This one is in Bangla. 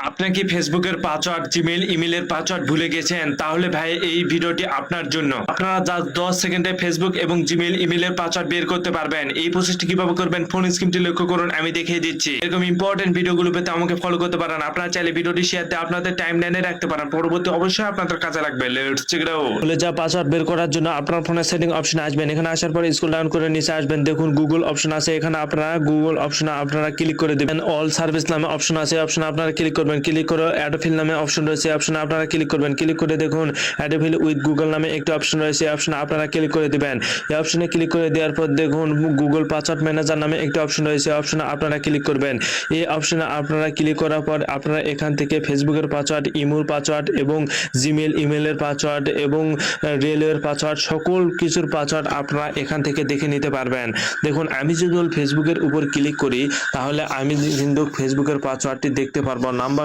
আপনি কি ফেসবুকের পাসওয়ার্ড, জিমেইল, ইমেইলের পাসওয়ার্ড ভুলে গেছেন? তাহলে ভাই এই ভিডিওটি আপনার জন্য। আপনারা জাস্ট 10 সেকেন্ডে ফেসবুক এবং জিমেইল, ইমেইলের পাসওয়ার্ড বের করতে পারবেন। এই প্রসেসটি কিভাবে করবেন ফোন স্ক্রিনটি লক্ষ্য করুন, আমি দেখিয়ে দিচ্ছি। এরকম ইম্পর্টেন্ট ভিডিওগুলো পেতে আমাকে ফলো করতে পারেন। আপনারা চাইলে ভিডিওটি শেয়ার দিয়ে আপনাদের টাইমলাইনে রাখতে পারেন। পরবর্তী অবশ্যই আপনাদের কাজে লাগবে। Let's check it out. ভুলে যাওয়া পাসওয়ার্ড বের করার জন্য আপনার ফোনের সেটিং অপশনে আসবেন। এখানে আসার পর স্ক্রল ডাউন করে নিচে আসবেন। দেখুন গুগল অপশন আছে। এখানে আপনারা গুগল অপশনে আপনারা ক্লিক করে দিবেন। অল সার্ভিস নামে অপশন আছে, অপশনে আপনারা ক্লিক করবেন। ক্লিক করে অ্যাডোফিল নামে অপশন রয়েছে, অপশনে আপনারা ক্লিক করবেন। ক্লিক করে দেখুন অ্যাডোফিল উইথ গুগল নামে একটি অপশন রয়েছে, অপশনে আপনারা ক্লিক করে দিবেন। এই অপশনে ক্লিক করে দেওয়ার পর দেখুন গুগল পাসওয়ার্ড ম্যানেজার নামে একটি অপশন রয়েছে, অপশনে আপনারা ক্লিক করবেন। এই অপশনে আপনারা ক্লিক করার পর আপনারা এখান থেকে ফেসবুকের পাসওয়ার্ড, ইমোর পাসওয়ার্ড এবং জিমেল, ইমেলের পাসওয়ার্ড এবং রেলওয়ের পাসওয়ার্ড, সকল কিছুর পাসওয়ার্ড আপনারা এখান থেকে দেখে নিতে পারবেন। দেখুন আমি যদি ফেসবুকের উপর ক্লিক করি তাহলে আমি কিন্তু ফেসবুকের পাসওয়ার্ডটি দেখতে পারবো। নাম্বার